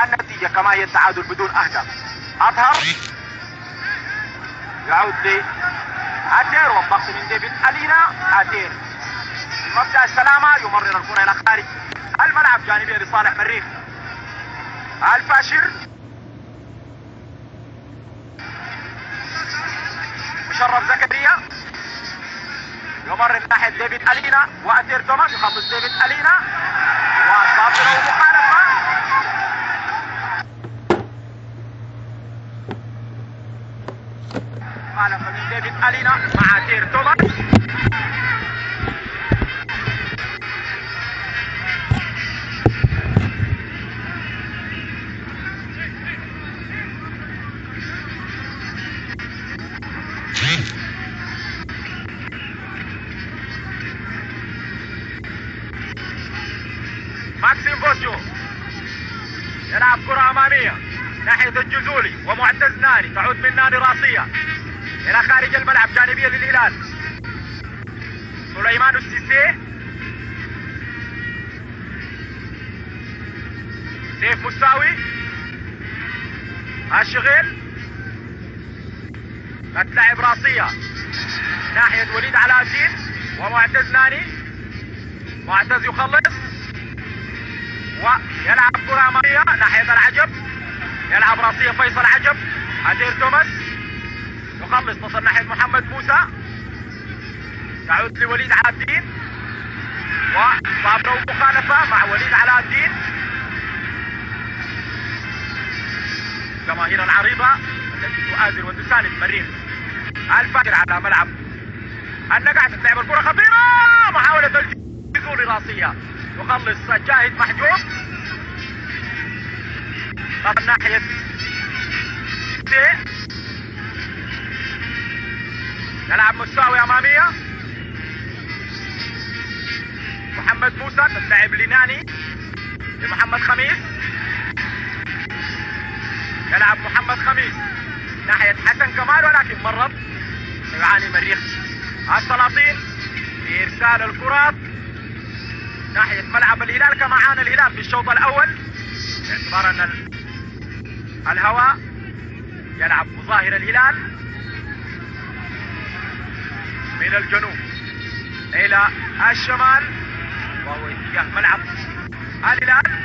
النتيجة كما هي التعادل بدون أهداف. أطهر يعود لي أتير والضغط من ديفيد ألينا. أتير مبدأ السلامة يمرر الكرة إلى خارج الملعب جانبية لصالح مريخ. الفاشر مشرف زكريا يمرر ناحية ديفيد ألينا وأتير توماس يخلص ديفيد ألينا وصابر ومخالفة. مخالفة من ديفيد ألينا مع أتير توماس. ماكسيم بوسيو يلعب كرة أمامية ناحية الجزولي ومعتز ناني، تعود من ناني راسية إلى خارج الملعب جانبية للهلال. سليمان السيسي سيف مساوي الشغيل تلعب راسية ناحية وليد علاء الدين ومعتز ناني. معتز يخلص ويلعب كرة أمامية ناحية العجب، يلعب راسية فيصل عجب. أتير توماس يخلص تصل ناحية محمد موسى، تعود لوليد علاء الدين وصابرة مخالفة مع وليد علاء الدين. جماهير العريضة التي تؤازر وتساند مريخ. الفاكر على ملعب النقع تتلعب الكرة خطيرة، محاولة الجزولي راسية يخلص جاهد محجوب. طبعا ناحية يلعب مساوي أمامية محمد موسى تتلعب لناني لمحمد خميس، يلعب محمد خميس ناحية حسن كمال ولكن مرض يعاني مريخ السلاطين في إرسال الكرات ناحية ملعب الهلال كما عانى الهلال في الشوط الأول، باعتبار أن الهواء يلعب مظاهر الهلال من الجنوب إلى الشمال وهو اتجاه ملعب الهلال.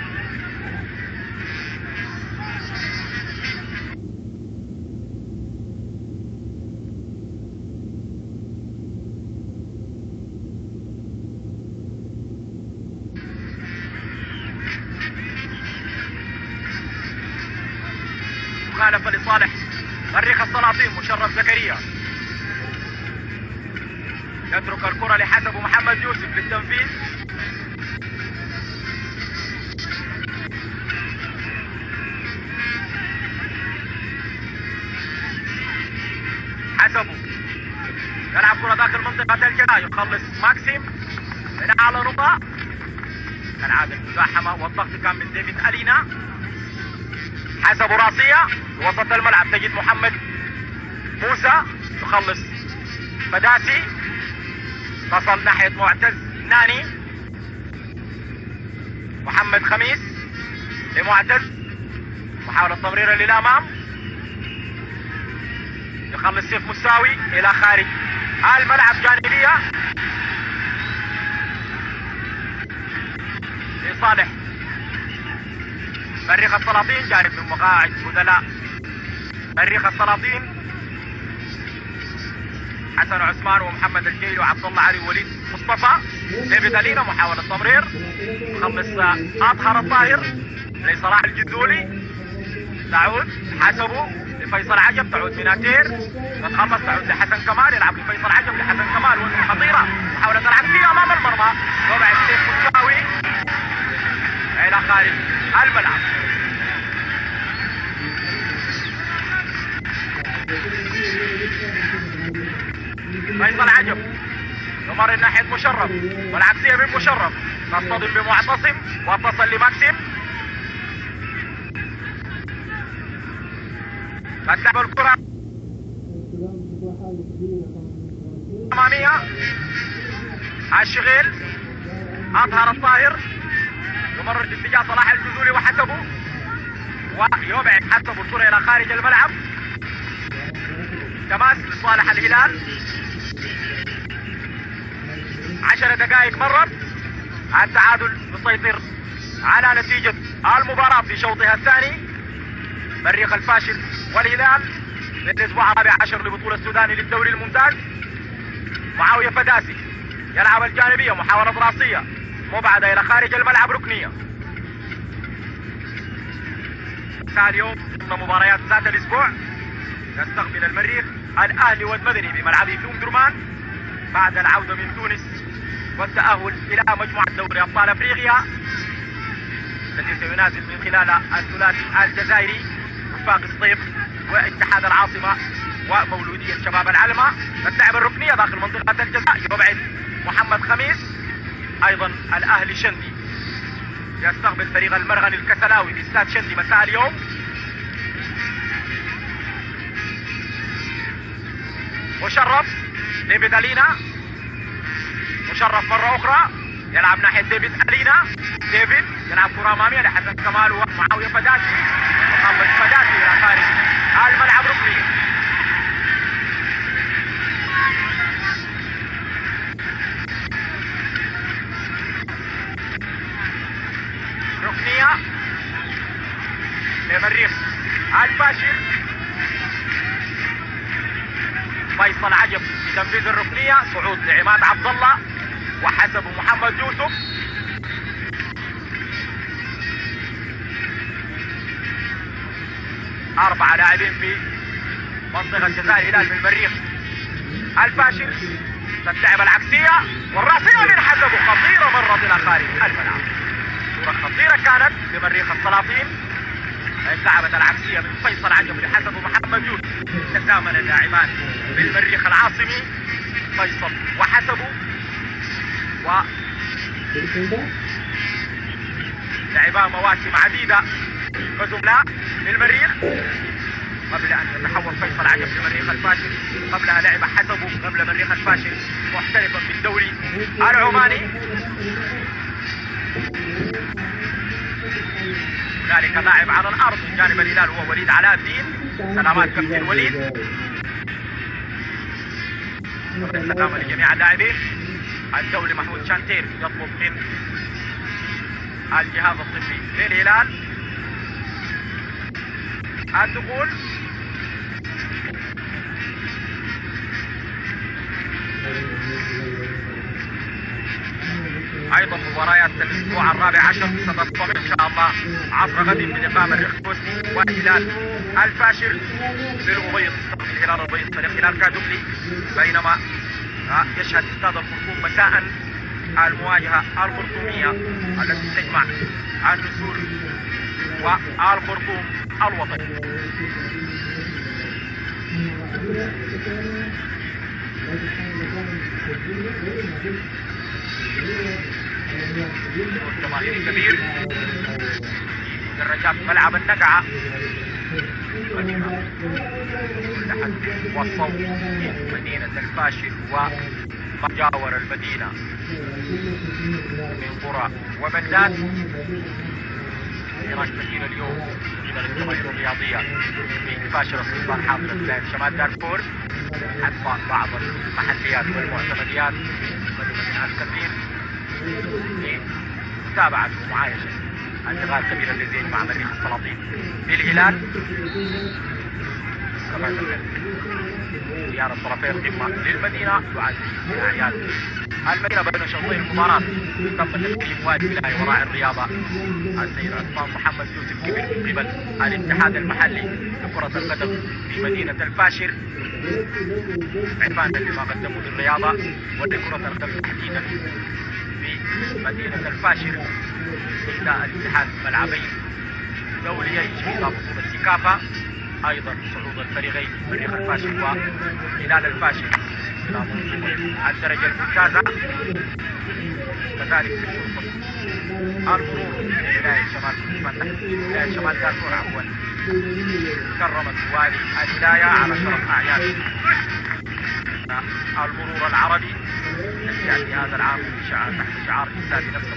مخالفة لصالح مريخ السلاطين. مشرف زكريا يترك الكرة لحسب محمد يوسف للتنفيذ. حسبه يلعب كرة داخل منطقة الجزاء، يخلص ماكسيم من أعلى نقطة. كالعادة المزاحمة والضغط كان من ديفيد ألينا. حسب راسية وسط الملعب تجد محمد موسى يخلص فداسي، تصل ناحية معتز ناني. محمد خميس لمعتز، محاولة تمريرة للأمام، يخلص سيف مساوي إلى خارج الملعب جانبية لصالح مريخ السلاطين جانب من مقاعد بدلاء مريخ السلاطين. حسن عثمان ومحمد الجيلي وعبد الله علي ووليد مصطفى. ديفيد ألينا محاولة تمرير، خلص أطهر الطاهر لصلاح الجزولي، تعود حسبه لفيصل عجب، تعود من أتير تتخلص، تعود لحسن كمال، يلعب لفيصل عجب لحسن كمال وزن خطيرة، محاولة العكسية أمام المرمى، وضع السيف مساوي إلى خارج الملعب. فيصل عجب يمر ناحية مشرف والعكسية من مشرف، تصطدم بمعتصم واتصل لماكسيم. تلعب الكرة أمامية الشغيل، أطهر الطاهر يمر باتجاه صلاح الجزولي وحسبه، ويبعد حسب الكرة الى خارج الملعب. تماس لصالح الهلال. 10 دقائق مرت. التعادل يسيطر على نتيجة المباراة في شوطها الثاني. مريخ الفاشل والهلال في الاسبوع 14 لبطولة السوداني للدوري الممتاز. معاوية فداسي يلعب الجانبية، محاولة راسية مبعدة الى خارج الملعب، ركنية. اليوم ضمن مباريات ذات الاسبوع يستقبل المريخ الاهلي والمدني بملعبه في ام درمان بعد العودة من تونس والتأهل الى مجموعة دوري ابطال افريقيا الذي سينازل من خلال الثلاثي الجزائري وفاق الصيف واتحاد العاصمة ومولودية شباب العلمة. تلعب الركنية داخل منطقة الجزاء، يبعد محمد خميس. ايضا الاهلي شندي يستقبل فريق المرغني الكسلاوي في استاد شندي مساء اليوم. مشرف ديفيد ألينا، مشرف مرة أخرى يلعب ناحية ديفيد ألينا. ديفيد يلعب كرة أمامية لحسن كمال ومعاوية فداسي، محمد فداسي إلى خارج الملعب، ركنية. ركنية لمريخ الفاشل. فيصل عجب في تنفيذ الركنية، صعود لعماد عبد الله وحسب محمد يوسف. أربعة لاعبين في منطقة جزاء الهلال من المريخ الفاشل. تتلعب العكسية والراسية من حسب خطيرة مرت إلى خارج الملعب. كرة خطيرة كانت لمريخ السلاطين. لعبت العكسية من فيصل عجب لحسب محمد يوسف. تزامن اللاعبان بالمريخ العاصمي فيصل وحسبه لعبا مواسم عديدة وزملاء للمريخ قبل ان يتحول فيصل عجب لمريخ الفاشل. قبلها لعب حسبه قبل مريخ الفاشل محترفا في الدوري العماني. ذلك لاعب على الارض من جانب الهلال هو وليد علاء الدين. سلامات كابتن وليد. السلامة لجميع اللاعبين. الدولي محمود شانتير يطلب من الجهاز الطبي للهلال الدخول. ايضا مباريات الاسبوع 14 ستستمر ان شاء الله عصر غد بلقاء مريخ البوسني والهلال الفاشل للأبيض. الهلال الأبيض فريق هلال كادوكلي، بينما يشهد استاد الخرطوم مساء المواجهة الخرطومية التي تجمع النسور والخرطوم الوطني. جماهيري كبير درجات ملعب النقعة والصوت من مدينة الفاشل وما جاور المدينة من قرى وبلدات. نيران كثير اليوم من الجماهير الرياضية في فاشل الصيفان حاضرة ولاية شمال دارفور، حتى بعض المحليات والمعتمديات مدينة الكثير لمتابعة ومعايشة اللقاء الكبير الذي يجمع مريخ السلاطين بالهلال. زيارة طرفي القمة للمدينة تعزز من أعياد المدينة. بين شوطي المباراة تم تكريم وادي ولاية وراعي الرياضة السيد عثمان محمد يوسف كبير من قبل الاتحاد المحلي لكرة القدم في مدينة الفاشر، عرفان لما قدموا للرياضة ولكرة القدم تحديدا في مدينة الفاشر. إنشاء الاتحاد ملعبين دوليين شهيدا بطولة سيكافا، أيضا صعود الفريقين مريخ الفاشل وهلال الفاشل إلى منظومة الدرجة الممتازة. كذلك المرور في ولاية شمال دارفور كرمت والي الولاية على شرف أعياد المرور العربي الذي يأتي هذا العام تحت شعار إنسان نفسه.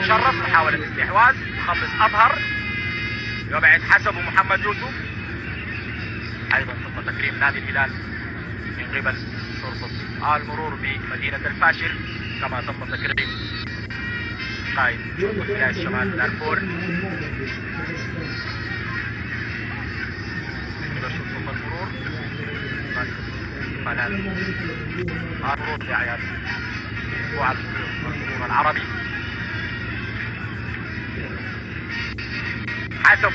تشرف محاولة استحواذ يخلص اطهر، يبعد حسبه محمد يوسف. ايضا تم تكريم نادي الهلال من قبل شرطة المرور بمدينة الفاشر، كما تم تكريم قائد شرطة ولاية شمال دارفور من قبل شرطة المرور. المرور في اعياد اسبوع المرور العربي. حسب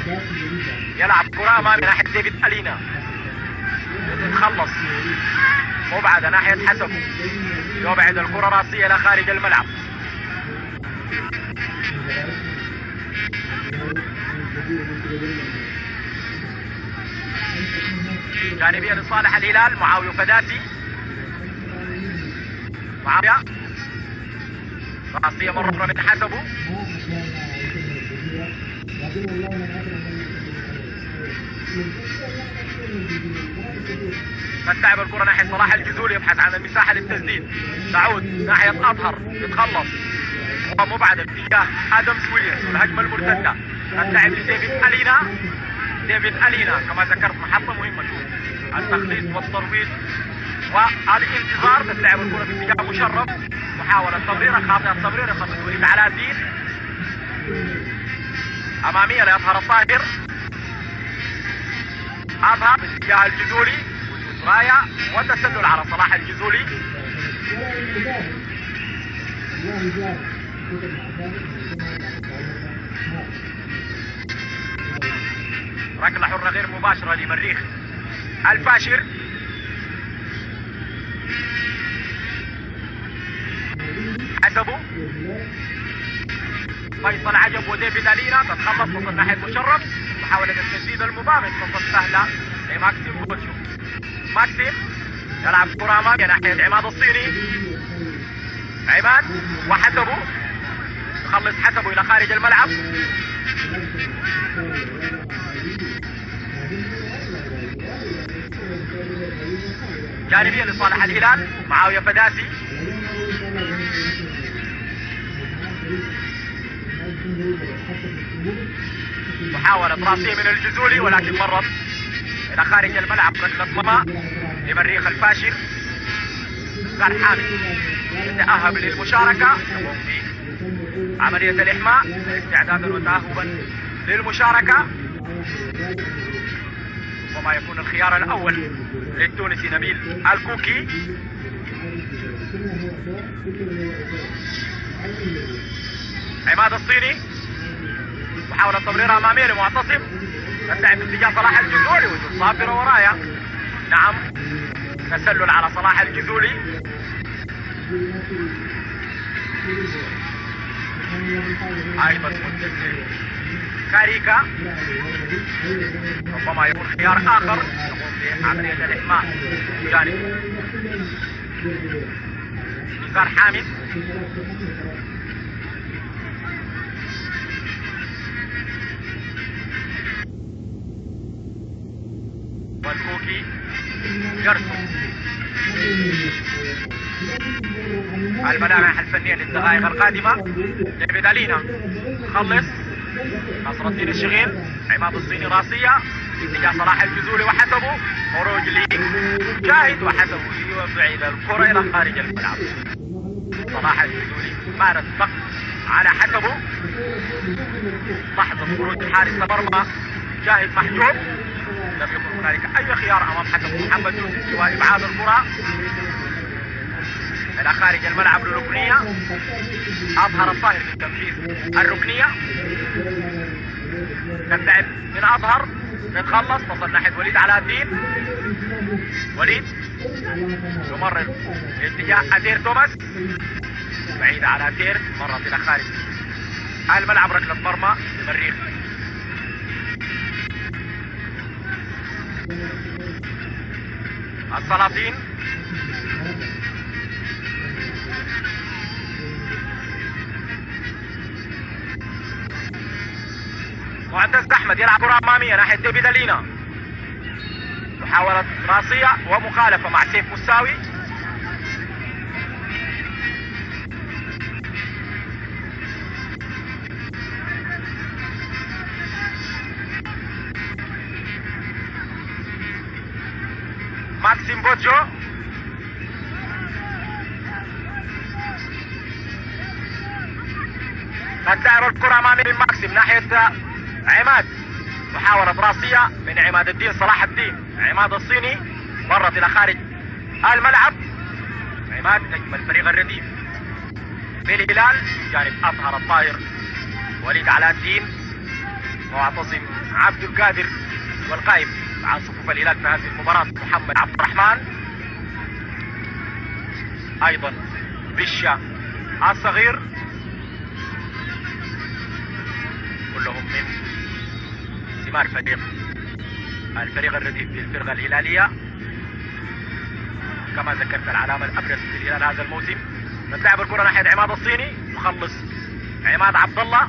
يلعب كرة امامي ناحية ديفيد ألينا، يتخلص مبعدة ناحية حسب، يبعد الكرة راسية الى خارج الملعب. جانبية لصالح الهلال معاوية فداسي، معاوية راسية مرة من حسبه، تتعب الكرة ناحية صلاح الجزولي، يبحث عن المساحة للتسديد، تعود ناحية أطهر، يتخلص مبعدة اتجاه آدمز ويليامز والهجمة المرتدة، تتعب لديفيد ألينا. ديفيد ألينا كما ذكرت محطة مهمة، شوف التخليص والترويض والانتظار. تتلعب الكرة في اتجاه مشرف، محاولة تمريرة خاطئة، التمرير يخلص وليد علاء الدين أمامية لأطهر الطاهر، أظهر في اتجاه الجزولي، وجود راية وتسلل على صلاح الجزولي. ركلة حرة غير مباشرة لمريخ الفاشر. حسبه فيصل عجب وديفيد ألينا، تتخلص تصل ناحية مشرف، محاولة التسديد المباشر تصل سهلة لماكسيم بوتشو. ماكسيم يلعب كرة أمامية ناحية عماد الصيني، عماد وحسبه، يخلص حسبه إلى خارج الملعب. جانبية لصالح الهلال معاوية فداسي، محاولة راسية من الجزولي ولكن مرت إلى خارج الملعب. ركلة ضماء لمريخ الفاشر. كان حامد يتأهب للمشاركة، يقوم بعملية الإحماء استعدادا وتأهبا للمشاركة، وما يكون الخيار الأول للتونسي نبيل الكوكي. عماد الصيني محاولة تمريرها أمامية لمعتصم، تتلعب باتجاه صلاح الجزولي، وجود صابرة ورايا. نعم، تسلل على صلاح الجزولي. أيضا منتزه كاريكا، ربما يكون خيار آخر يقوم بعملية الإحماء بجانب نزار حامد. والكوكي يرسم الملامح الفنية للدقائق القادمة. ديفيد ألينا خلص، نصر الدين الشغيل، عماد الصيني راسية اتجاه صلاح الجزولي وحسبه، خروج لجاهد وحسبه يبعد الكرة إلى خارج الملعب. صلاح الجزولي مارس ضغط على حسبه، لحظة خروج حارس مرمى جاهد محجوب، لم يكن هنالك أي خيار أمام حسب محمد يوسف سوى إبعاد الكرة إلى خارج الملعب للركنية. أظهر الطاهر في تنفيذ الركنية، تتلعب من أظهر، تتخلص تصل ناحية وليد علاء الدين. وليد يمرر باتجاه أتير توماس، بعيدة على أتير، مرت إلى خارج الملعب. ركلة مرمى لمريخ. السلاطين معتز أحمد يلعب كرة أمامية ناحية ديفيد ألينا، محاولة راسية ومخالفة مع سيف مساوي. ماكسيم بوجو. تتلعب الكرة امامي من ماكسيم ناحية عماد. محاولة راسية من عماد الدين صلاح الدين. عماد الصيني مرت الى خارج الملعب. عماد نجم الفريق الرديف في الهلال جانب اطهر الطاهر وليد علاء الدين معتصم عبد القادر والقائم عن صفوف الهلال في هذه المباراة محمد عبد الرحمن. ايضا بشا الصغير كلهم من ثمار الفريق الرديف في الفرقة الهلالية. كما ذكرت العلامة الابرز في الهلال هذا الموسم. تلعب الكرة ناحية عماد الصيني يخلص عماد عبد الله.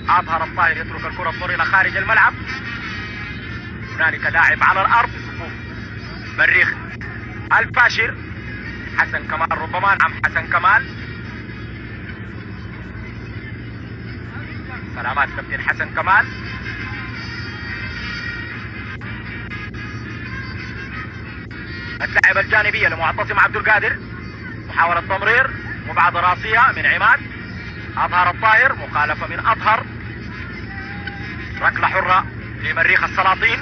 اظهر الطاهر يترك الكرة تمر الى خارج الملعب. هنالك لاعب على الارض في صفوف مريخ الفاشر حسن كمال. ربما نعم حسن كمال. سلامات كابتن حسن كمال. اللعبة الجانبية لمعتصم عبد القادر. محاولة تمرير مبعد راسية من عماد. اظهر الطاهر مخالفة من اطهر. ركلة حرة لمريخ السلاطين.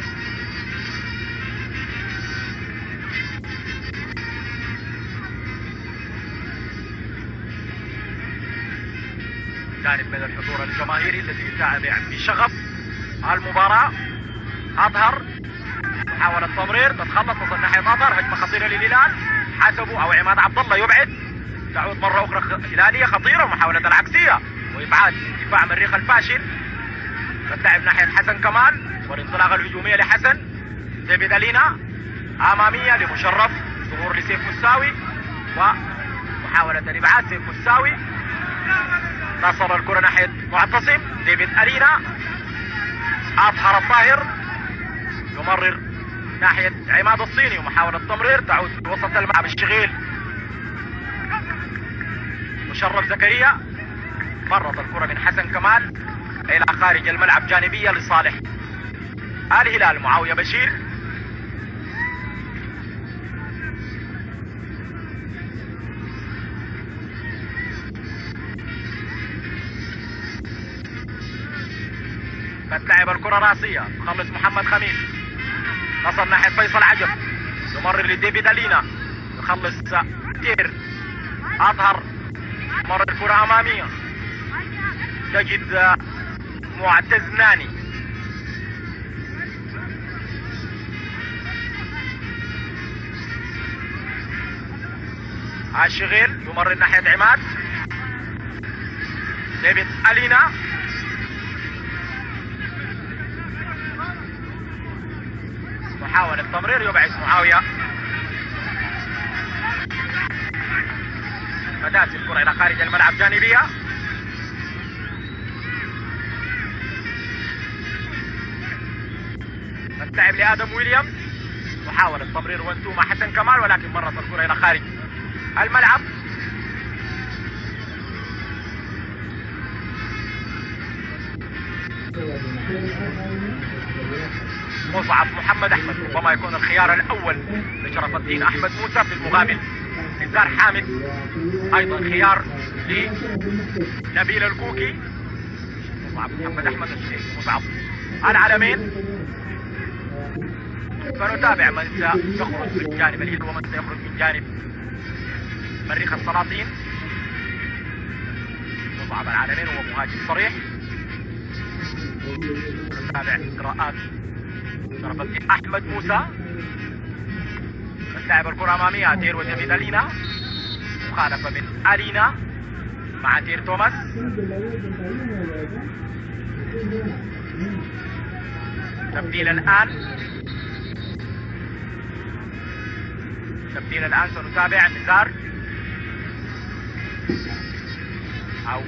جانب من الحضور الجماهيري الذي يتابع بشغف المباراة. اظهر محاولة تمرير تتخلص تصل ناحية اظهر. هجمة خطيرة للهلال حسبوا او عماد عبد الله يبعد. تعود مرة اخرى هلالية خطيرة ومحاولة العكسية وابعاد دفاع مريخ الفاشل. تلعب ناحية حسن كمال والانطلاقة الهجومية لحسن. ديفيد ألينا امامية لمشرف. ظهور لسيف مساوي ومحاولة الابعاد سيف مساوي. تصل الكرة ناحية معتصم. ديفيد ألينا. اظهر الطاهر يمرر ناحية عماد الصيني ومحاولة تمرير تعود وسط الملعب الشغيل. مشرف زكريا. مرت الكرة من حسن كمال الى خارج الملعب جانبية لصالح الهلال. معاوية بشير. تلعب الكرة راسية تخلص محمد خميس. تصل ناحية فيصل عجب يمرر لديفيد ألينا يخلص تير. اظهر مرر الكرة امامية. تجد معتز ناني. الشغيل يمرر ناحية عماد. ديفيد ألينا. محاولة تمرير يبعد معاوية. فتاة الكرة الى خارج الملعب جانبية. تلعب لآدم ويليامز. محاولة تمرير وانتو مع حسن كمال ولكن مرت الكرة الى خارج الملعب. مصعب محمد احمد ربما يكون الخيار الاول لشرف الدين احمد موسى. في المقابل نزار حامد ايضا خيار لنبيل الكوكي. مصعب محمد احمد الشيخ مصعب العالمين. فنتابع من سيخرج من جانب الهلال ومن سيخرج من جانب مريخ السلاطين. مصعب العالمين هو مهاجم صريح. نتابع قراءات شرف الدين احمد موسى. تلعب الكرة امامية تير وديفيد ألينا. مخالفة من ألينا مع تير توماس. تبديل الآن سنتابع نزار أو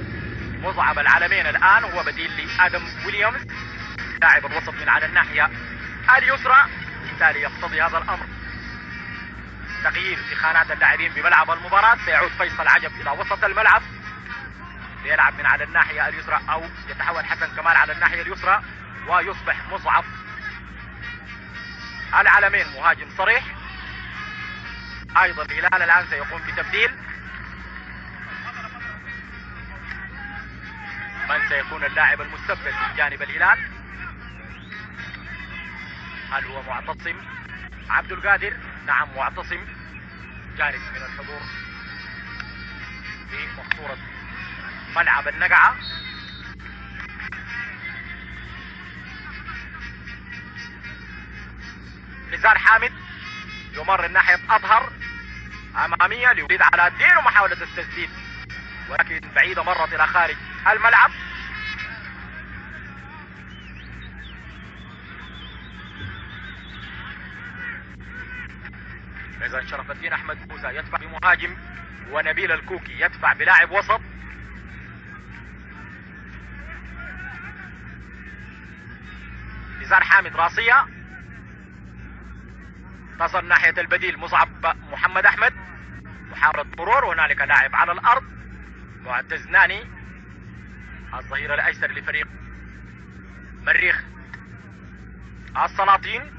مصعب العالمين. الآن هو بديل لآدم ويليامز لاعب الوسط من على الناحية اليسرى. بالتالي يقتضي هذا الأمر تغيير في خانات اللاعبين بملعب المباراة. سيعود فيصل عجب إلى وسط الملعب ليلعب من على الناحية اليسرى أو يتحول حسن كمال على الناحية اليسرى ويصبح مصعب العالمين مهاجم صريح. ايضا الهلال الان سيقوم بتبديل. من سيكون اللاعب المستبدل من جانب الهلال؟ هل هو معتصم عبد القادر؟ نعم، معتصم جانب من الحضور في مقصورة ملعب النقعة. نزار حامد يمر الناحية أطهر أمامية ليريد على الدين ومحاولة التسديد، ولكن بعيدة مرت إلى خارج الملعب. إذا شرف الدين أحمد موسى يدفع بمهاجم، ونبيل الكوكي يدفع بلاعب وسط. نزار حامد راسية تصل ناحية البديل مصعب محمد أحمد، محاولة مرور، وهنالك لاعب على الأرض معتز ناني الظهير الأيسر لفريق مريخ السلاطين.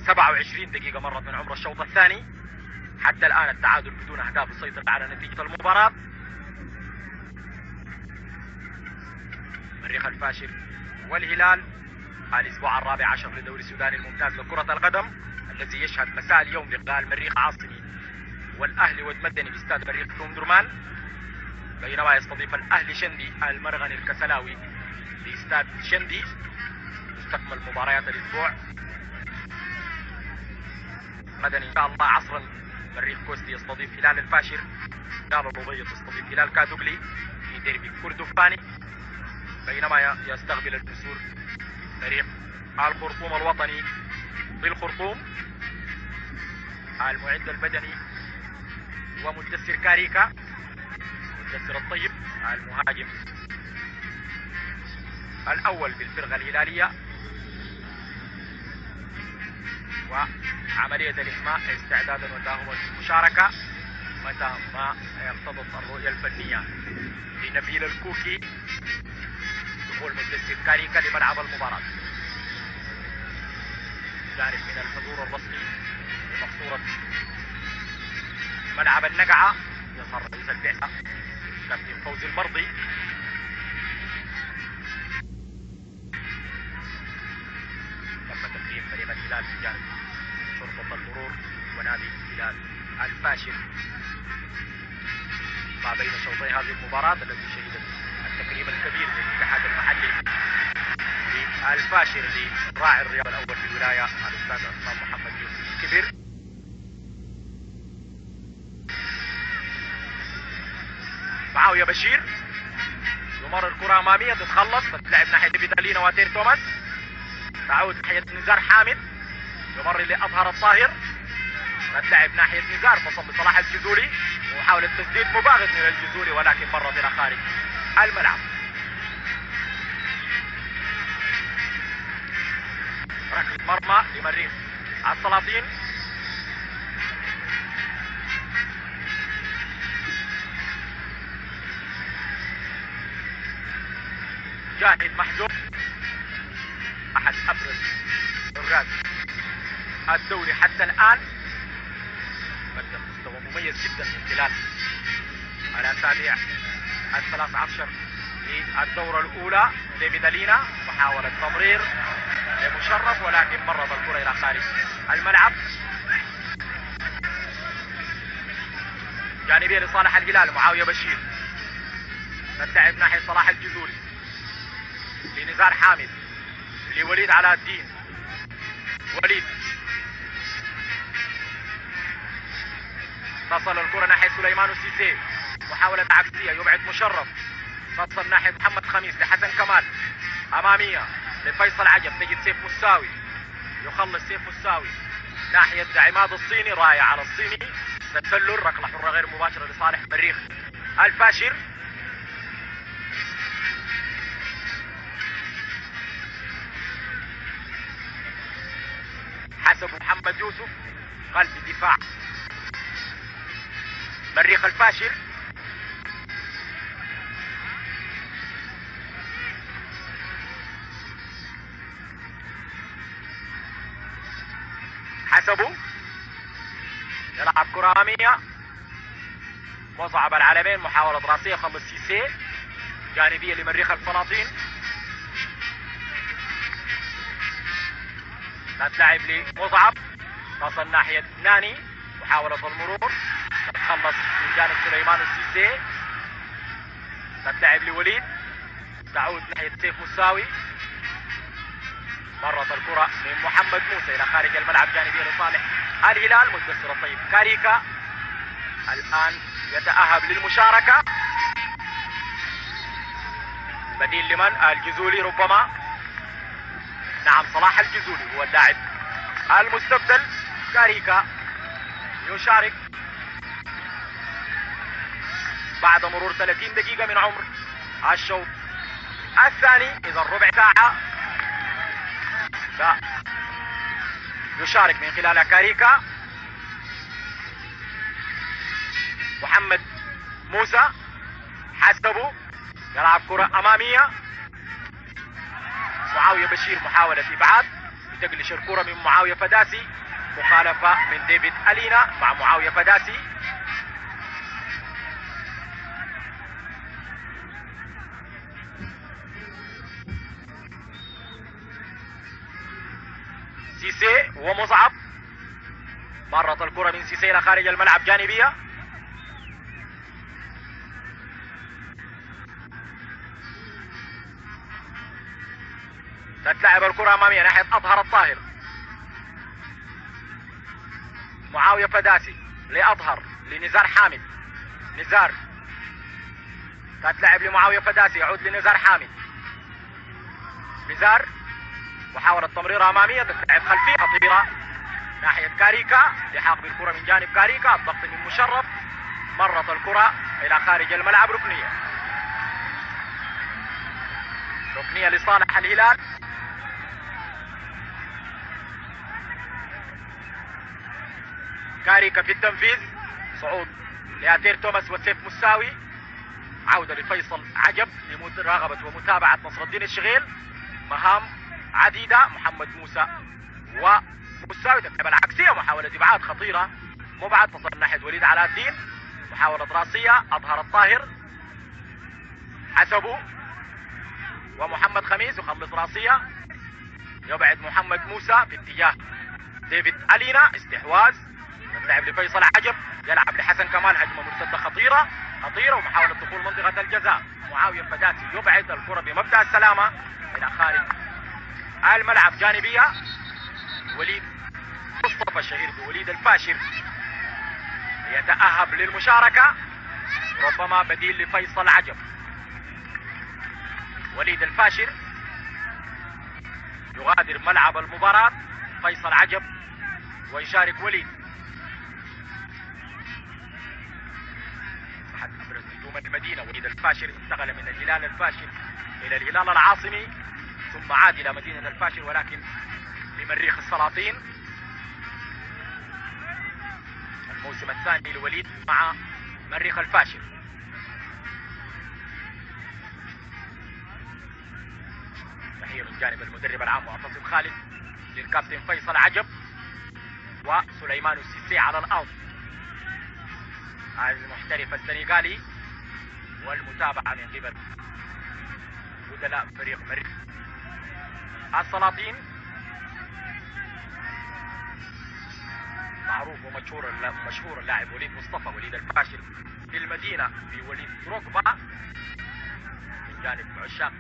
27 دقيقة مرت من عمر الشوط الثاني، حتى الآن التعادل بدون أهداف السيطرة على نتيجة المباراة. مريخ الفاشل والهلال الأسبوع الرابع عشر للدوري السوداني الممتاز لكرة القدم، الذي يشهد مساء اليوم لقاء المريخ عاصمي والأهلي والمدني باستاد مريخ أم درمان، بينما يستضيف الأهلي شندي المرغني الكسلاوي باستاد شندي. تستكمل مباريات الأسبوع غدا إن شاء الله عصرا. مريخ كوستي يستضيف هلال الفاشر، جابر بوبية تستضيف هلال كادوغلي في ديربي كردفاني، بينما يستقبل الجسور فريق الخرطوم الوطني بالخرطوم. المعد البدني ومدثر كاريكا، مدثر الطيب المهاجم الأول بالفرقة الهلالية، وعملية الإحماء استعدادا ولهم المشاركة متى ما يقتضت الرؤية الفنية لنبيل الكوكي دخول مدثر كاريكا لملعب المباراة. جانب من الحضور الرسمي لمقصورة ملعب النقعة يظهر رئيس البعثة كابتن فوزي المرضي. تم تكريم فريق الهلال في جانب شرطة المرور ونادي الهلال الفاشل ما بين شوطي هذه المباراة التي شهدت التكريم الكبير من الاتحاد المحلي للفاشل لراعي الرياضة الأول في الولاية الأستاذ عثمان محمد يوسف كبير. معاوية بشير يمر الكرة أمامية تتخلص، تتلعب ناحية فيتالينا واتير توماس، تعود ناحية نزار حامد، يمر لأطهر الطاهر، تتلعب ناحية نزار، تصل بصلاح الجزولي ومحاولة تسديد مباغت من الجزولي ولكن مرت إلى خارج الملعب. ركلة مرمى لمريخ السلاطين. جاهد محجوب أحد أبرز حراس الدوري حتى الآن، قدم مستوى مميز جدا من خلال الأسابيع 13 في الدورة الأولى. ديفيد ألينا محاولة تمرير لمشرف ولكن مرت الكرة إلى خارج الملعب. جانبية لصالح الهلال معاوية بشير، تتلعب ناحية صلاح الجزولي لنزار حامد لوليد علاء الدين، وليد تصل الكرة ناحية سليمان السيسي، محاولة عكسية يبعد مشرف، تصل ناحية محمد خميس لحسن كمال، أمامية لفيصل عجب، تجد سيف مساوي يخلص سيف مساوي ناحية عماد الصيني، راية على الصيني، تسلل، ركلة حرة غير مباشرة لصالح مريخ الفاشر. حسب محمد يوسف قلب دفاع مريخ الفاشل. حسبوا يلعب كرة أمامية. مصعب العالمين محاولة راسية خلص سيسي جانبية لمريخ السلاطين. تتلعب لمصعب تصل ناحية ناني محاولة المرور تتخلص من جانب سليمان السيسي. تتلعب لوليد تعود ناحية سيف مساوي. مرت الكرة من محمد موسى إلى خارج الملعب جانبية لصالح الهلال. مدثر الطيب كاريكا الآن يتأهب للمشاركة. بديل لمن؟ الجزولي ربما. نعم صلاح الجزولي هو اللاعب المستبدل. كاريكا يشارك بعد مرور 30 دقيقة من عمر الشوط الثاني. إذا ربع ساعة يشارك من خلال كاريكا. محمد موسى حسبوا يلعب كرة أمامية. معاوية بشير محاولة إبعاد بتقلش الكرة من معاوية فداسي. مخالفة من ديفيد ألينا مع معاوية فداسي. سيسي ومصعب. مرت الكرة من سيسي إلى خارج الملعب جانبية. تتلعب الكرة أمامية ناحية أطهر الطاهر. معاوية فداسي لأطهر لنزار حامد. نزار تتلعب لمعاوية فداسي يعود لنزار حامد. نزار محاولة تمريرة أمامية تتلعب خلفية خطيرة ناحية كاريكا. لحاق بالكرة من جانب كاريكا. الضغط من مشرف. مرت الكرة إلى خارج الملعب. ركنية. ركنية لصالح الهلال. كاريكا في التنفيذ. صعود لأتير توماس وسيف مساوي. عودة لفيصل عجب لمراقبة ومتابعة نصر الدين الشغيل. مهام عديدة. محمد موسى ومساوي تتلعب العكسية. محاولة إبعاد خطيرة. مبعد تصل ناحية وليد علاء الدين. محاولة راسية. أظهر الطاهر حسبوا ومحمد خميس يخلص راسية. يبعد محمد موسى في اتجاه ديفيد ألينا. استحواذ تتلعب لفيصل عجب. يلعب لحسن كمال. هجمة مرتدة خطيرة ومحاولة دخول منطقة الجزاء. معاوية فداسي يبعد الكرة بمبدأ السلامة إلى خارج الملعب جانبية. وليد مصطفى الشهير بوليد الفاشر يتأهب للمشاركة. ربما بديل لفيصل عجب. وليد الفاشر يغادر ملعب المباراة. فيصل عجب ويشارك وليد. أحد أبرز نجوم المدينة وليد الفاشر انتقل من الهلال الفاشر إلى الهلال العاصمي ثم عاد إلى مدينة الفاشر ولكن لمريخ السلاطين. الموسم الثاني لوليد مع مريخ الفاشر. تحية من جانب المدرب العام معتصم خالد للكابتن فيصل عجب وسليمان السيسي على الأرض المحترف السنغالي. والمتابعة من قبل بدلاء فريق مريخ السلاطين. معروف ومشهور اللاعب وليد مصطفى وليد الفاشل في المدينة بوليد دروغبا من جانب عشاق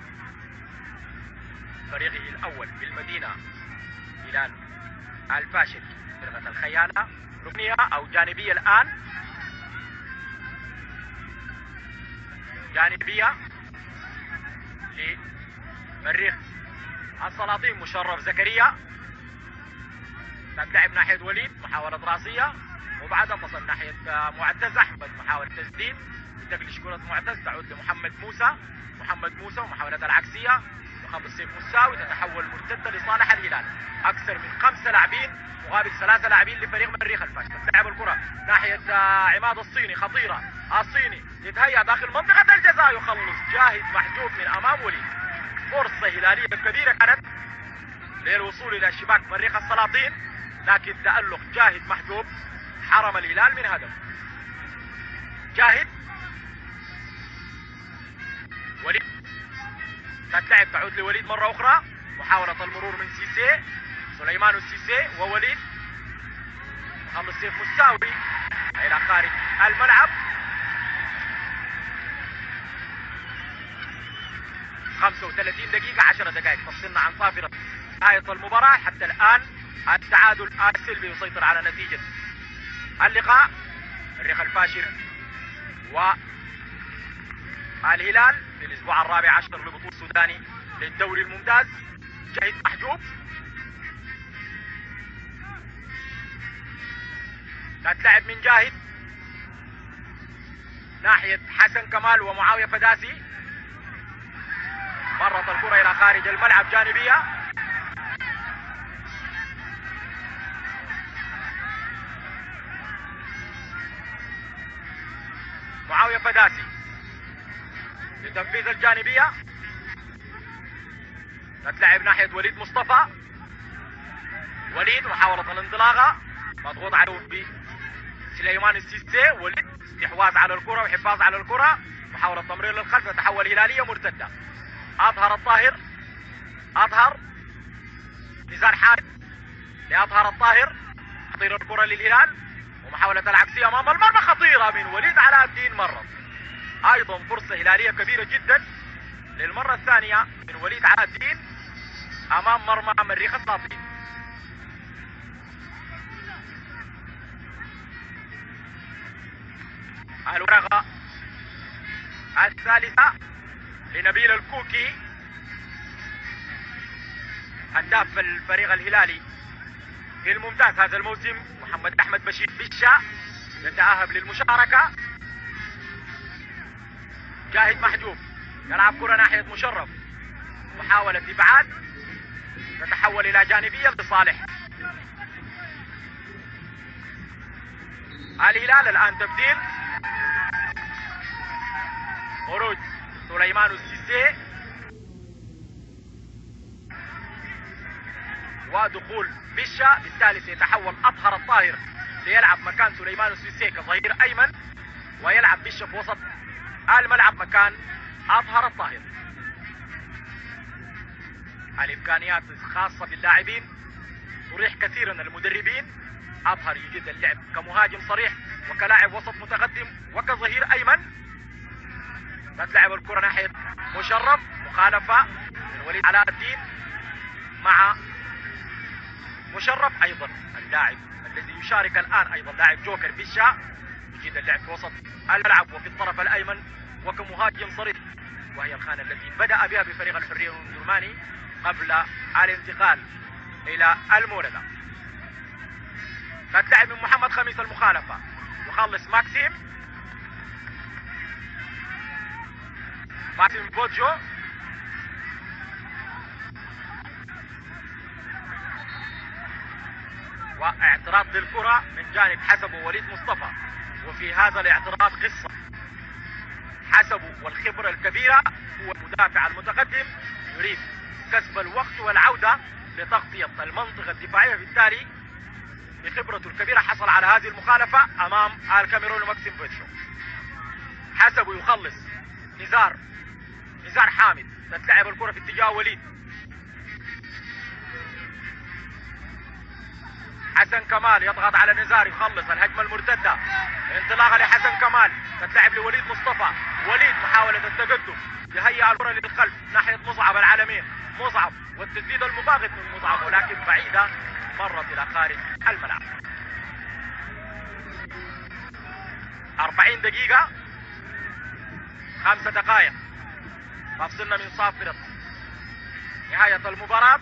فريقه الأول بالمدينة هلال الفاشل. فرقة الخيانة. ركنية أو جانبية الآن. جانبية لمريخ السلاطين. مشرف زكريا تتلعب ناحية وليد. محاولة راسية وبعدها تصل ناحية معتز أحمد. محاولة تسديد تقلش كرة معتز تعود لمحمد موسى. محمد موسى ومحاولة العكسية يخلص سيف مساوي. تتحول مرتدة لصالح الهلال. أكثر من 5 لاعبين مقابل 3 لاعبين لفريق مريخ الفاشل. تتلعب الكرة ناحية عماد الصيني. خطيرة. الصيني يتهيأ داخل منطقة الجزاء. يخلص جاهز محجوب من أمام وليد. فرصة هلالية كبيرة كانت للوصول إلى شباك مريخ السلاطين لكن تألق جاهد محجوب حرم الهلال من هدف. جاهد وليد، تتلعب تعود لوليد مرة أخرى، محاولة المرور من سيسي، سليمان السيسي ووليد، خلص سيف مستاوي إلى خارج الملعب. 35 دقيقة 10 دقائق تفصلنا عن صافرة نهاية المباراة. حتى الآن التعادل السلبي يسيطر على نتيجة اللقاء. الريخ الفاشر والهلال في الأسبوع الرابع عشر لبطولة السوداني للدوري الممتاز. جاهد محجوب، تتلعب من جاهد ناحية حسن كمال ومعاوية فداسي. مرت الكرة إلى خارج الملعب جانبية. معاوية فداسي لتنفيذ الجانبية، تتلعب ناحية وليد مصطفى. وليد محاولة الانطلاقة مضغوط عليه بسليمان السيسي. وليد استحواذ على الكرة وحفاظ على الكرة، محاولة تمرير للخلف تتحول هلالية مرتدة. أظهر الطاهر، أظهر نزار حامد لأظهر الطاهر، خطير الكرة للهلال ومحاولة العكسية أمام المرمى خطيرة من وليد علاء الدين. مرة أيضا فرصة هلالية كبيرة جدا للمرة الثانية من وليد علاء الدين أمام مرمى مريخ السلاطين. الورقة الثالثة لنبيل الكوكي هداف الفريق الهلالي في الممتاز هذا الموسم. محمد أحمد بشير بشا يتأهب للمشاركة. جاهد محجوب يلعب كرة ناحية مشرف، محاولة إبعاد تتحول إلى جانبية لصالح الهلال. الآن تبديل، خروج سليمان السيسي ودخول بشا، بالتالي سيتحول أطهر الطاهر ليلعب مكان سليمان السيسي كظهير أيمن، ويلعب بشا في وسط الملعب مكان أطهر الطاهر. الإمكانيات الخاصة باللاعبين تريح كثيرا المدربين. أطهر يجد اللعب كمهاجم صريح وكلاعب وسط متقدم وكظهير أيمن. تتلعب الكرة ناحية مشرف، مخالفة من وليد علاء الدين مع مشرف. أيضا اللاعب الذي يشارك الآن أيضا لاعب جوكر بشا يجد اللعب في وسط الملعب وفي الطرف الأيمن وكمهاجم صريح، وهي الخانة التي بدأ بها بفريق الحرية الأمدرماني قبل الانتقال إلى المولدة. تتلعب من محمد خميس المخالفة، يخلص ماكسيم بوجو، واعتراض للكرة من جانب حسبه وليد مصطفى. وفي هذا الاعتراض قصة. حسبه والخبرة الكبيرة هو المدافع المتقدم يريد كسب الوقت والعودة لتغطية المنطقة الدفاعية، بالتالي بخبرته الكبيرة حصل على هذه المخالفة أمام الكاميرون ماكسيم بوجو. حسبه يخلص نزار حامد، تتلعب الكرة في اتجاه وليد. حسن كمال يضغط على نزار، يخلص الهجمة المرتدة، انطلاقة لحسن كمال، تتلعب لوليد مصطفى. وليد محاولة التقدم، يهيئ الكرة للخلف ناحية مصعب العالمين. مصعب والتسديد المباغت من مصعب ولكن بعيدة، مرت إلى خارج الملعب. 40 دقيقة 5 دقائق تفصلنا من صافرة نهاية المباراة،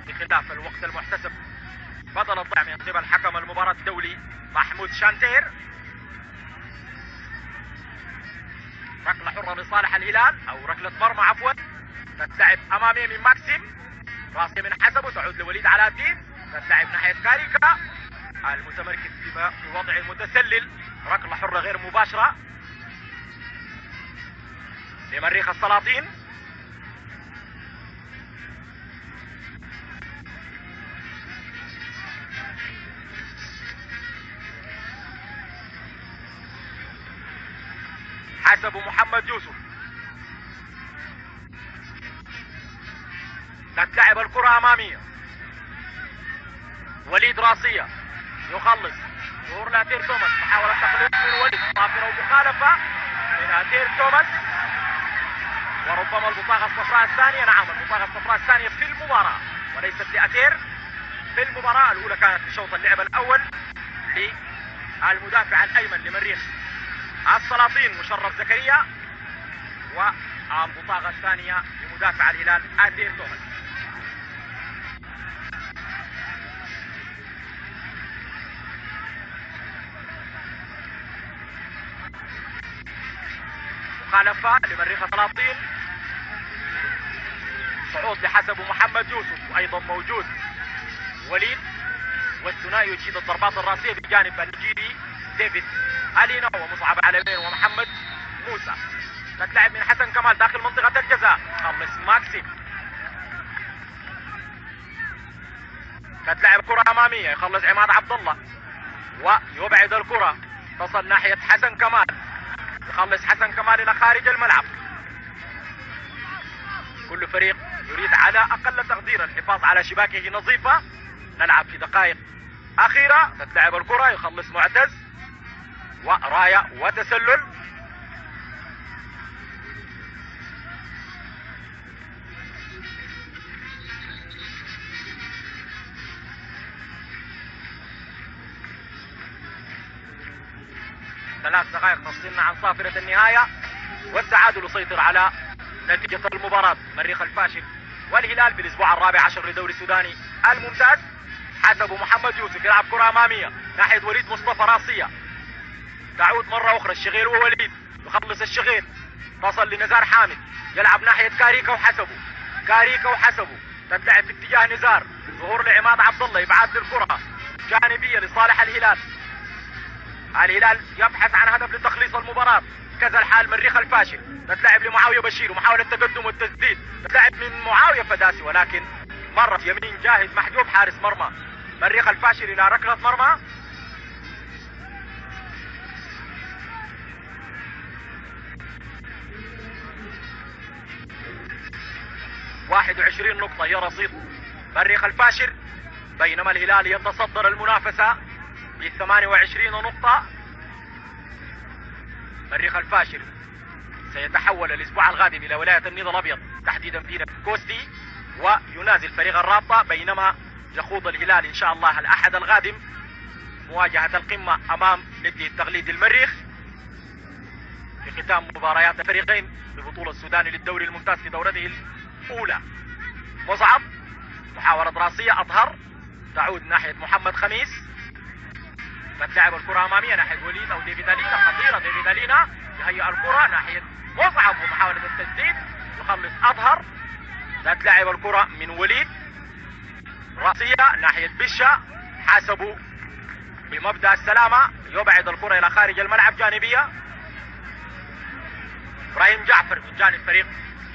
بخلاف الوقت المحتسب بدل الضيع من قبل حكم المباراة الدولي محمود شانتير. ركلة حرة لصالح الهلال أو ركلة مرمى عفوا، تتلعب أمامية من ماكسيم، راسية من حسبه تعود لوليد علاء الدين، تتلعب ناحية كاريكا المتمركز في وضع المتسلل. ركلة حرة غير مباشرة لمريخ السلاطين. حسب محمد يوسف. تتلعب الكرة امامية، وليد راسية يخلص، ظهور لاتير توماس، محاولة تخليص من وليد، صافرة ومخالفة من اتير توماس، وربما البطاقة الصفراء الثانية. نعم، البطاقة الصفراء الثانية في المباراة وليست لاتير في المباراة. الأولى كانت في شوط اللعب الأول للمدافع الأيمن لمريخ السلاطين مشرف زكريا، والبطاقة الثانية لمدافع الهلال اتير توماس. مخالفة لمريخ السلاطين، صعود بحسب محمد يوسف، وايضا موجود وليد، والثنائي يجيد الضربات الراسية بجانب النيجيري ديفيد ألينا ومصعب علوين ومحمد موسى. تتلعب من حسن كمال داخل منطقة الجزاء، خلص ماكسيم. تتلعب كرة أمامية، يخلص عماد عبد الله ويبعد الكرة، تصل ناحية حسن كمال، يخلص حسن كمال إلى خارج الملعب. كل فريق يريد على أقل تقدير الحفاظ على شباكه نظيفة. نلعب في دقائق أخيرة. تتلعب الكرة، يخلص معتز، وراية وتسلل. ثلاث دقائق تفصلنا عن صافرة النهاية، والتعادل يسيطر على نتيجة المباراة. مريخ الفاشل والهلال بالاسبوع الرابع عشر للدوري السوداني الممتاز. حسب محمد يوسف يلعب كرة امامية ناحية وليد مصطفى راسية، تعود مرة اخرى الشغيل ووليد، يخلص الشغيل، تصل لنزار حامد، يلعب ناحية كاريكا وحسبه، كاريكا وحسبه، تتلعب في اتجاه نزار، ظهور لعماد عبد الله، يبعث الكرة جانبية لصالح الهلال. الهلال يبحث عن هدف لتخليص المباراة، كذا الحال مريخ الفاشل. تتلعب لمعاوية بشير ومحاولة تقدم والتسديد، تتلعب من معاوية فداسي، ولكن مرت يمين جاهز محجوب حارس مرمى مريخ الفاشل الى ركلة مرمى. واحد وعشرين نقطة هي رصيد مريخ الفاشل، بينما الهلال يتصدر المنافسة ب 28 نقطة. مريخ الفاشل سيتحول الاسبوع القادم الى ولاية النيل الابيض، تحديدا مدينة كوستي، وينازل فريق الرابطة، بينما يخوض الهلال ان شاء الله الاحد القادم مواجهة القمة امام نادي التقليد المريخ في ختام مباريات الفريقين ببطولة السوداني للدوري الممتاز في دورته الاولى. مصعب، محاولة راسية، اطهر، تعود ناحية محمد خميس، تتلعب الكرة امامية ناحية وليد او ديفيد ألينا، خطيرة ديفيد ألينا، يهيئ الكرة ناحية مصعب ومحاولة التسديد، يخلص اطهر. تتلعب الكرة من وليد راسية ناحية بشة، حاسبوا بمبدأ السلامة، يبعد الكرة الى خارج الملعب جانبية. ابراهيم جعفر من جانب فريق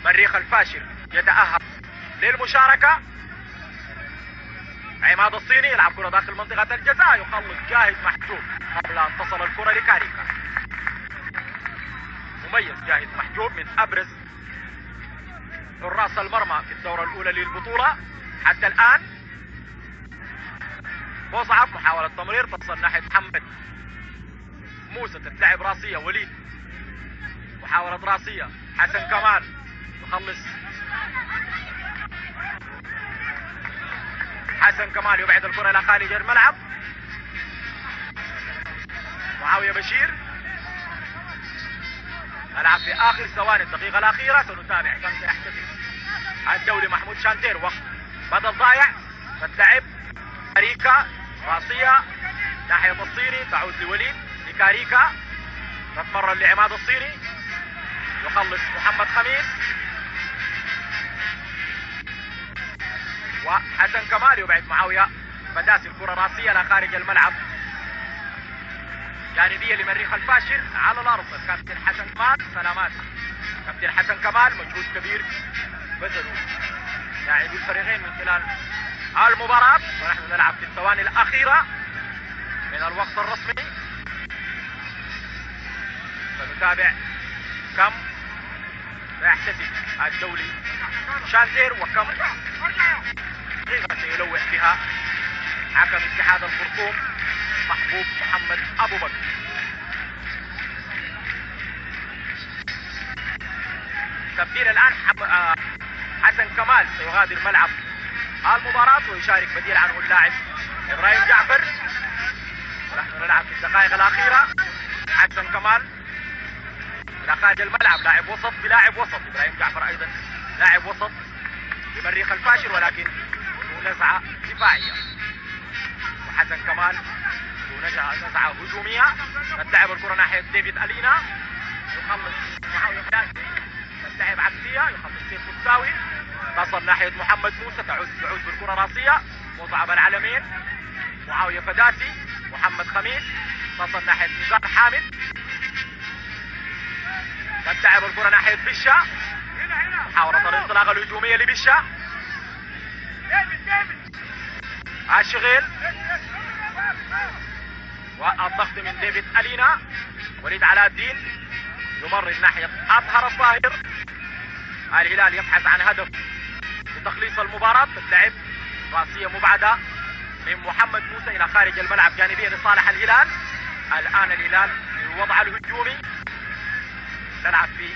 مريخ الفاشل يتأهل للمشاركة. عماد الصيني يلعب كرة داخل منطقة الجزاء، يخلص جاهز محجوب قبل ان تصل الكرة لكاريكا. مميز جاهز محجوب من ابرز حراس المرمى في الدورة الاولى للبطولة حتى الان. مصعب، محاولة تمرير، تصل ناحية محمد موسى، تتلعب راسية وليد، محاولة راسية، حسن كمال يخلص، حسن كمال يبعد الكرة الى خارج الملعب. معاوية بشير، نلعب في اخر ثواني الدقيقة الاخيرة، سنتابع كم سيحتسب الدولي محمود شانتير، وقت بدل ضايع. تتلعب كاريكا راسية ناحية الصيني، تعود لوليد، لكاريكا، تتمرر لعماد الصيني، يخلص محمد خميس، وحسن كمال يبعد معاوية فداسي، الكرة راسية لا خارج الملعب، جانبية لمريخ الفاشل على الارض. الكابتن حسن كمال، سلامات كابتن حسن كمال، مجهود كبير بذلوا لاعبي الفريقين من خلال المباراة، ونحن نلعب في الثواني الاخيرة من الوقت الرسمي. فنتابع كم يحتسب الدولي شانتير، وكم دقيقة سيلوح بها حكم اتحاد الخرطوم محبوب محمد أبو بكر. تبديل الآن حسن كمال سيغادر ملعب المباراة ويشارك بديل عنه اللاعب إبراهيم جعفر. نحن نلعب في الدقائق الأخيرة. حسن كمال إلى خارج الملعب، لاعب وسط بلاعب وسط. إبراهيم جعفر أيضا لاعب وسط لمريخ الفاشر ولكن ذو نزعة دفاعية، وحسن كمال ذو نزعة هجومية. تتلعب الكرة ناحية ديفيد ألينا، يخلص معاوية فداسي، تتلعب عكسية، يخلص سيف مستاوي، تصل ناحية محمد موسى، تعود بالكرة راسية، مصعب العلمين، معاوية فداسي، محمد خميس، تصل ناحية نزار حامد، تتلعب الكرة ناحية بشا، محاولة الانطلاقة الهجومية لبشا، الشغيل والضغط من ديفيد ألينا. وليد علاء الدين يمرر ناحية أطهر الطاهر. الهلال يبحث عن هدف لتخليص المباراة. تتلعب راسية مبعدة من محمد موسى إلى خارج الملعب جانبية لصالح الهلال. الآن الهلال في الوضع الهجومي، نلعب في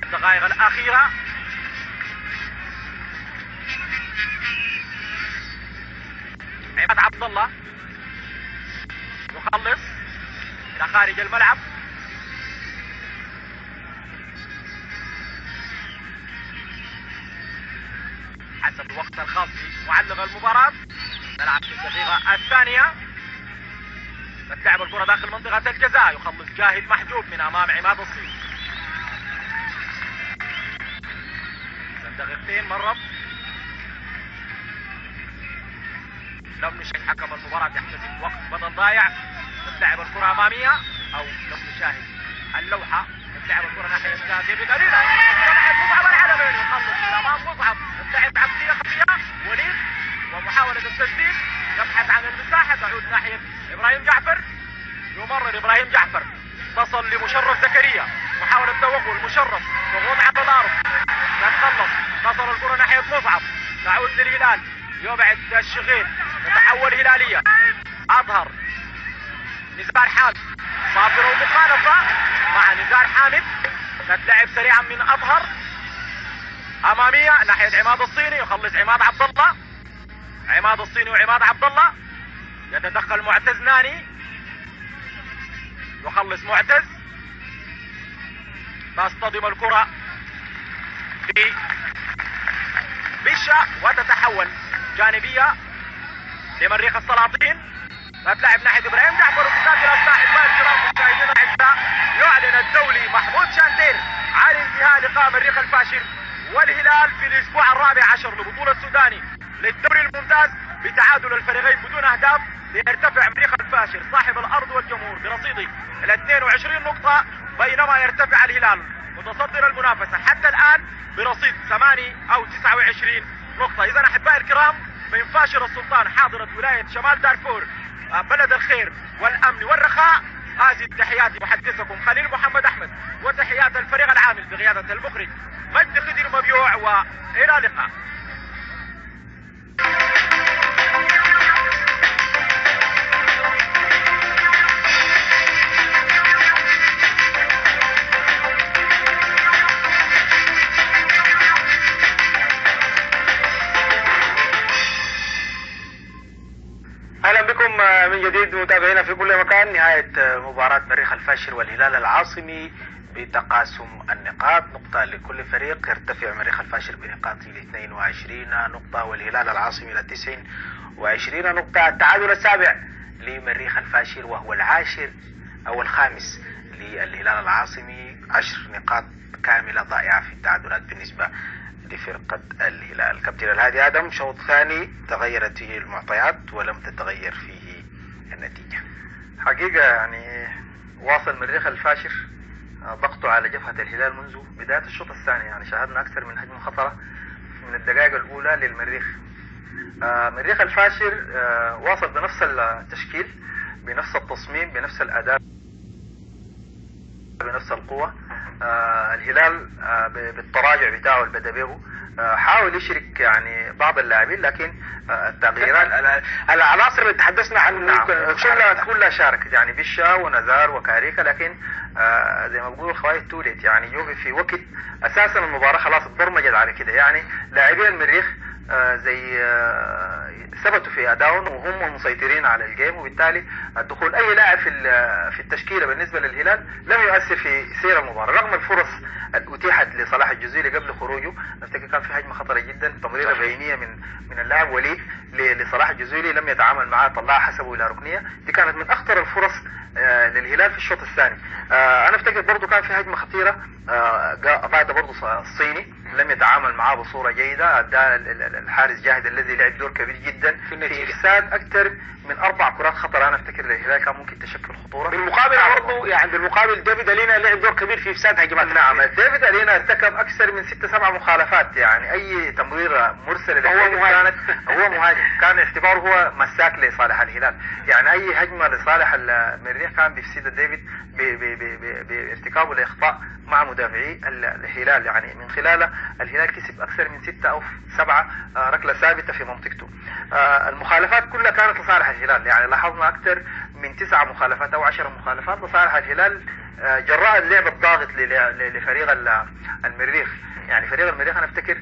الدقائق الأخيرة. عماد عبد الله يخلص إلى خارج الملعب. حسب الوقت الخاص بمعلق المباراة نلعب في الدقيقة الثانية. تتلعب الكرة داخل منطقة الجزاء، يخلص جاهد محجوب من أمام عماد الصين. دقيقتين مرت، لم نشاهد حكم المباراة يحتسب وقت بدل ضايع. تتلعب الكرة أمامية أو لم نشاهد اللوحة. تتلعب الكرة ناحية ديفيد ألينا، ناحية مصعب العلمين، يخلص من أمام مصعب. تتلعب عكسية خفية، وليد ومحاولة التسديد، يبحث عن المساحة، تعود ناحية إبراهيم جعفر، يمرر إبراهيم جعفر، تصل لمشرف زكريا، محاولة توغل مشرف، ضغوط على الأرض، يتخلص، تصل الكرة ناحية مصعب، تعود للهلال، يبعد الشغيل، تتحول هلالية، أظهر نزار حامد، صافرة ومخالفة مع نزار حامد، تتلعب سريعا من أظهر أمامية ناحية عماد الصيني، يخلص عماد عبد الله، عماد الصيني وعماد عبد الله، يتدخل معتز ناني، يخلص معتز، تصطدم الكرة في بشا وتتحول جانبية لمريخ السلاطين. تتلعب ناحية إبراهيم جعفر وتسجل الساحل. الكرام مشاهدينا الأعزاء، يعلن الدولي محمود شانتير عن انتهاء لقاء مريخ الفاشر والهلال في الأسبوع الرابع عشر لبطولة السوداني للدوري الممتاز بتعادل الفريقين بدون أهداف، ليرتفع مريخ الفاشر صاحب الأرض والجمهور برصيده إلى 22 نقطة، بينما يرتفع الهلال متصدر المنافسة حتى الآن برصيد 8 أو 29 نقطة. إذا أحبائي الكرام، من فاشر السلطان حاضرة ولاية شمال دارفور بلد الخير والأمن والرخاء، هذه التحيات محدثكم خليل محمد أحمد، وتحيات الفريق العامل بقيادة المخرج مجد خدير مبيوع، وإلى اللقاء. اهلا بكم من جديد متابعينا في كل مكان. نهاية مباراة مريخ الفاشر والهلال العاصمي بتقاسم النقاط، نقطة لكل فريق. يرتفع مريخ الفاشر بنقاطه ل 22 نقطة والهلال العاصمي إلى 29 نقطة. التعادل السابع لمريخ الفاشر وهو العاشر أو الخامس للهلال العاصمي، 10 نقاط كاملة ضائعة في التعادلات بالنسبة لفرقة الهلال. كابتن الهادي آدم، شوط ثاني تغيرت فيه المعطيات ولم تتغير فيه النتيجة. حقيقة يعني واصل مريخ الفاشر ضغطه على جبهة الهلال منذ بداية الشوط الثاني، يعني شاهدنا أكثر من هجمة خطرة من الدقائق الأولى للمريخ. مريخ الفاشر واصل بنفس التشكيل، بنفس التصميم، بنفس الأداء، بنفس القوة، الهلال بالتراجع بتاعه اللي بدا به حاول يشرك يعني بعض اللاعبين، لكن التغييرات العناصر اللي تحدثنا عن نعم كلها شاركت، يعني بيشا ونزار وكاريكا، لكن زي ما بقول الخوارج تولت، يعني جو في وقت اساسا المباراه خلاص اتبرمجت على كده، يعني لاعبي المريخ زي ثبتوا في ادائهم وهم المسيطرين على الجيم، وبالتالي دخول اي لاعب في التشكيله بالنسبه للهلال لم يؤثر في سير المباراه، رغم الفرص اللي اتيحت لصلاح الجزيري قبل خروجه. نفتكر كان في هجمه خطره جدا، تمريره بينيه من اللاعب وليد لصلاح الجزيري، لم يتعامل معها، طلعها حسبه الى ركنيه، دي كانت من اخطر الفرص للهلال في الشوط الثاني. انا افتكر برضو كان في هجمه خطيره بعد برضو الصيني لم يتعامل معاه بصوره جيده، ادى الحارس جاهد الذي لعب دور كبير جدا في افساد اكثر من 4 كرات خطره. انا افتكر للهلال كان ممكن تشكل خطوره. بالمقابل برضو يعني بالمقابل ديفيد ألينا لعب دور كبير في افساد هجمات. نعم ديفيد ألينا ارتكب اكثر من 6-7 مخالفات، يعني اي تمريره مرسله هو مهاجم كان اعتباره هو مساك لصالح الهلال، يعني اي هجمه لصالح المريخ كان بيفسدها ديفيد بارتكابه لاخطاء مع مدافعي الهلال، يعني من خلاله الهلال كسب اكثر من 6 أو 7 ركله ثابته في منطقته. المخالفات كلها كانت لصالح الهلال، يعني لاحظنا اكثر من 9 مخالفات او 10 مخالفات لصالح الهلال جراء اللعب الضاغط لفريق المريخ. يعني فريق المريخ انا افتكر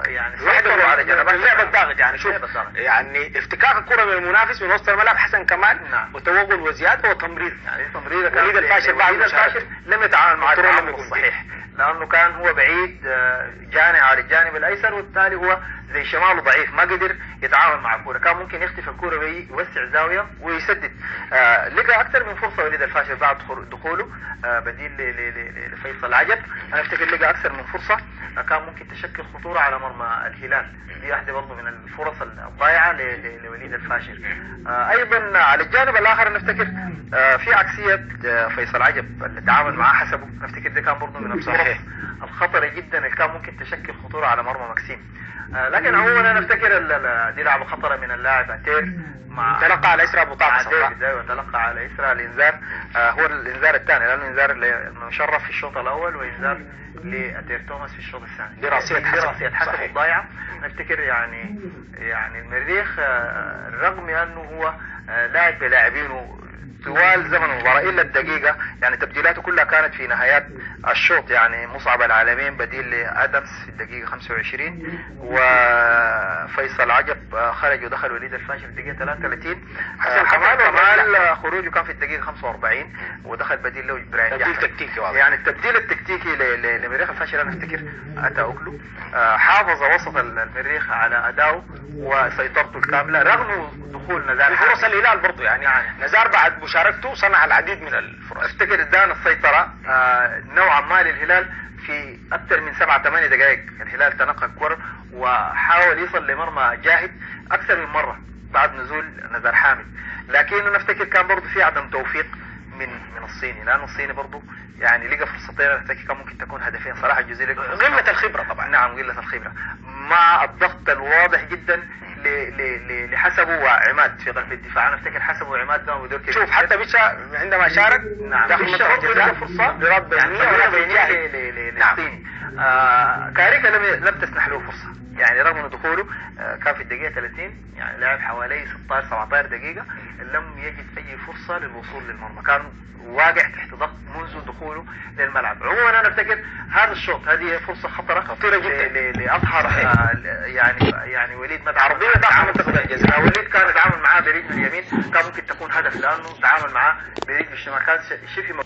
يعني وحده على جنبات اللعب الضاغط، يعني شوف يعني افتكاك الكره من المنافس من وسط الملعب حسن كمال، وتوغل وزياده وتمرير، يعني تمرير وليد الفاشر بعد الفاشر لم يتعامل مع التعامل الصحيح، لانه كان هو بعيد جاني على الجانب الايسر، وبالتالي هو زي شماله ضعيف ما قدر يتعامل مع الكوره، كان ممكن يختفي الكوره ويوسع زاويه ويسدد. لقى اكثر من فرصه وليد الفاشر بعد دخوله بديل لفيصل عجب، انا افتكر لقى اكثر من فرصه كان ممكن تشكل خطوره على مرمى الهلال، دي واحده برضه من الفرص الضائعه لوليد الفاشر. ايضا على الجانب الاخر نفتكر في عكسيه فيصل عجب اللي تعامل معاه حسبه، نفتكر ده كان برضه من الفرص الخطره جدا اللي كان ممكن تشكل خطوره على مرمى مكسيم. لكن عموما انا افتكر دي لعبه خطره من اللاعب اتير مع تلقى على اسرى بطاقه صفراء، تلقى على اسرى الانذار، هو الانذار الثاني، لانه انذار المشرف في الشوط الاول وانذار لاتير توماس في الشوط الثاني، دي راسيه حسب الضايعه. نفتكر يعني المريخ رغم انه هو لاعب بلاعبينه طوال زمن المباراة إلا الدقيقة، يعني تبديلاته كلها كانت في نهايات الشوط، يعني مصعب العالمين بديل لأدمس في الدقيقة 25 وفيصل عجب خرج ودخل وليد الفاشر في الدقيقة 33. كمال خروجه كان في الدقيقة 45 ودخل بديل له إبراهيم تبديل تكتيكي واضح. يعني التبديل التكتيكي لمريخ الفاشر أنا أفتكر أتى أكله، حافظ وسط المريخ على أداؤه وسيطرته الكاملة رغم دخول نزار. فرص الهلال برضو يعني نزار بعد مشاركته صنع العديد من الفرص، افتكر ادانا السيطرة نوعا ما للهلال في اكثر من 7-8 دقائق. الهلال تنقى الكرة وحاول يصل لمرمى جاهد اكثر من مرة بعد نزول نزار حامد، لكنه نفتكر كان برضو في عدم توفيق من الصيني، لانه الصيني برضو يعني لقى فرصتين نفتكر كان ممكن تكون هدفين صراحة الجزيري، قلة الخبرة طبعا. نعم قلة الخبرة مع الضغط الواضح جدا لحسبه وعماد في قلب الدفاع. انا افتكر حسبه وعماد قاموا بدور كبير. شوف حتى بيتشا عندما شارك داخل برضه فرصه برد بينيه للصيني. كاريكا لم تسنح له فرصه، يعني رغم انه دخوله كان في الدقيقه 30 يعني لعب حوالي 16-17 دقيقه لم يجد اي فرصه للوصول للمرمى، كان واقع تحت ضغط منذ دخوله للملعب. عموما انا افتكر هذا الشوط هذه فرصه خطيره جدا لاظهر يعني وليد مدعم عرضيه داخل منطقه الجزاء. وليد كان يتعامل معاه برجله اليمين كان ممكن تكون هدف، لانه تعامل معاه برجله الشمال كان شبه